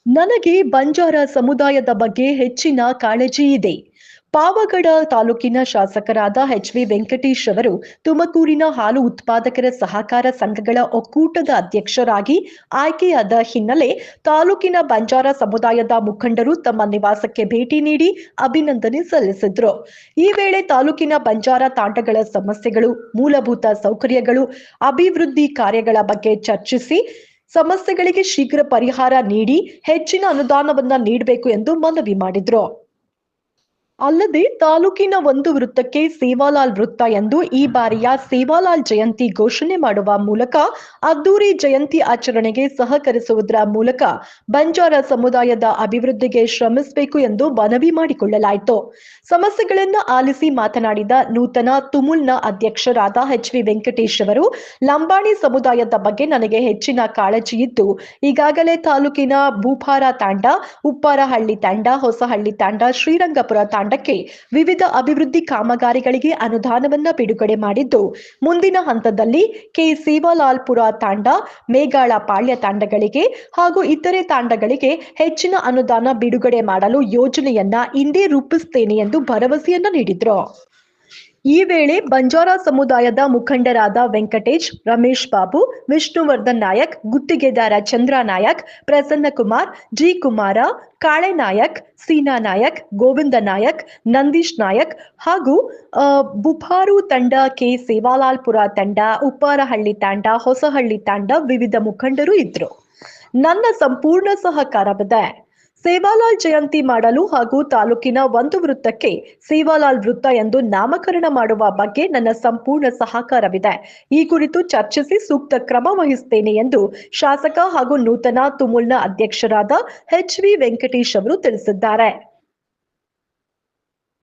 ನನಗೆ ಬಂಜಾರ ಸಮುದಾಯದ ಬಗ್ಗೆ ಹೆಚ್ಚಿನ ಕಾಳಜಿ ಇದೆ. ಪಾವಗಡ ತಾಲೂಕಿನ ಶಾಸಕರಾದ ಎಚ್.ವಿ. ವೆಂಕಟೇಶ್ ಅವರು ತುಮಕೂರಿನ ಹಾಲು ಉತ್ಪಾದಕರ ಸಹಕಾರ ಸಂಘಗಳ ಒಕ್ಕೂಟದ ಅಧ್ಯಕ್ಷರಾಗಿ ಆಯ್ಕೆಯಾದ ಹಿನ್ನೆಲೆ ತಾಲೂಕಿನ ಬಂಜಾರ ಸಮುದಾಯದ ಮುಖಂಡರು ತಮ್ಮ ನಿವಾಸಕ್ಕೆ ಭೇಟಿ ನೀಡಿ ಅಭಿನಂದನೆ ಸಲ್ಲಿಸಿದ್ರು. ಈ ವೇಳೆ ತಾಲೂಕಿನ ಬಂಜಾರ ತಾಂಡಗಳ ಸಮಸ್ಯೆಗಳು, ಮೂಲಭೂತ ಸೌಕರ್ಯಗಳು, ಅಭಿವೃದ್ಧಿ ಕಾರ್ಯಗಳ ಬಗ್ಗೆ ಚರ್ಚಿಸಿ ಸಮಸ್ಯೆಗಳಿಗೆ ಶೀಘ್ರ ಪರಿಹಾರ ನೀಡಿ ಹೆಚ್ಚಿನ ಅನುದಾನವನ್ನ ನೀಡಬೇಕು ಎಂದು ಮನವಿ ಮಾಡಿದ್ರು. ಅಲ್ಲದೆ ತಾಲೂಕಿನ ಒಂದು ವೃತ್ತಕ್ಕೆ ಸೇವಾಲಾಲ್ ವೃತ್ತ ಎಂದು ಈ ಬಾರಿಯ ಸೇವಾಲಾಲ್ ಜಯಂತಿ ಘೋಷಣೆ ಮಾಡುವ ಮೂಲಕ ಅದ್ದೂರಿ ಜಯಂತಿ ಆಚರಣೆಗೆ ಸಹಕರಿಸುವುದರ ಮೂಲಕ ಬಂಜಾರ ಸಮುದಾಯದ ಅಭಿವೃದ್ಧಿಗೆ ಶ್ರಮಿಸಬೇಕು ಎಂದು ಮನವಿ ಮಾಡಿಕೊಳ್ಳಲಾಯಿತು. ಸಮಸ್ಯೆಗಳನ್ನು ಆಲಿಸಿ ಮಾತನಾಡಿದ ನೂತನ ತುಮುಲ್ನ ಅಧ್ಯಕ್ಷರಾದ ಎಚ್.ವಿ. ವೆಂಕಟೇಶ್ ಅವರು, ಲಂಬಾಣಿ ಸಮುದಾಯದ ಬಗ್ಗೆ ನನಗೆ ಹೆಚ್ಚಿನ ಕಾಳಜಿ ಇದ್ದು ಈಗಾಗಲೇ ತಾಲೂಕಿನ ಭೂಪಾರ ತಾಂಡ, ಉಪ್ಪಾರಹಳ್ಳಿ ತಾಂಡ, ಹೊಸಹಳ್ಳಿ ತಾಂಡ, ಶ್ರೀರಂಗಪುರ ತಾಂಡಕ್ಕೆ ವಿವಿಧ ಅಭಿವೃದ್ಧಿ ಕಾಮಗಾರಿಗಳಿಗೆ ಅನುದಾನವನ್ನ ಬಿಡುಗಡೆ ಮಾಡಿದ್ದು, ಮುಂದಿನ ಹಂತದಲ್ಲಿ ಕೆ ಸೇವಾಲಾಲ್ಪುರ ತಾಂಡ, ಮೇಗಾಳ ಪಾಳ್ಯ ತಾಂಡಗಳಿಗೆ ಹಾಗೂ ಇತರೆ ತಾಂಡಗಳಿಗೆ ಹೆಚ್ಚಿನ ಅನುದಾನ ಬಿಡುಗಡೆ ಮಾಡಲು ಯೋಜನೆಯನ್ನ ಇಂದೇ ರೂಪಿಸುತ್ತೇನೆ ಎಂದು ಭರವಸೆಯನ್ನ ನೀಡಿದ್ರು. ಈ ವೇಳೆ ಬಂಜಾರ ಸಮುದಾಯದ ಮುಖಂಡರಾದ ವೆಂಕಟೇಶ್, ರಮೇಶ್ ಬಾಬು, ವಿಷ್ಣುವರ್ಧನ್ ನಾಯಕ್, ಗುತ್ತಿಗೆದಾರ ಚಂದ್ರ ನಾಯಕ್, ಪ್ರಸನ್ನ ಕುಮಾರ್, ಜಿ ಕುಮಾರ, ಕಾಳೆ ನಾಯಕ್, ಸೀನಾ ನಾಯಕ್, ಗೋವಿಂದ ನಾಯಕ್, ನಂದೀಶ್ ನಾಯಕ್ ಹಾಗೂ ಬುಫಾರು ತಂಡ, ಕೆ ಸೇವಾಲಾಲ್ಪುರ ತಂಡ, ಉಪ್ಪಾರಹಳ್ಳಿ ತಾಂಡ, ಹೊಸಹಳ್ಳಿ ತಾಂಡ ವಿವಿಧ ಮುಖಂಡರು ಇದ್ರು. ನನ್ನ ಸಂಪೂರ್ಣ ಸಹಕಾರವಿದೆ. ಸೇವಾಲಾಲ್ ಜಯಂತಿ ಮಾಡಲು ಹಾಗೂ ತಾಲೂಕಿನ ಒಂದು ವೃತ್ತಕ್ಕೆ ಸೇವಾಲಾಲ್ ವೃತ್ತ ಎಂದು ನಾಮಕರಣ ಮಾಡುವ ಬಗ್ಗೆ ನನ್ನ ಸಂಪೂರ್ಣ ಸಹಕಾರವಿದೆ. ಈ ಕುರಿತು ಚರ್ಚಿಸಿ ಸೂಕ್ತ ಕ್ರಮ ವಹಿಸುತ್ತೇನೆ ಎಂದು ಶಾಸಕ ಹಾಗೂ ನೂತನ ತುಮುಲ್ನ ಅಧ್ಯಕ್ಷರಾದ ಎಚ್.ವಿ. ವೆಂಕಟೇಶ್ ಅವರು ತಿಳಿಸಿದ್ದಾರೆ.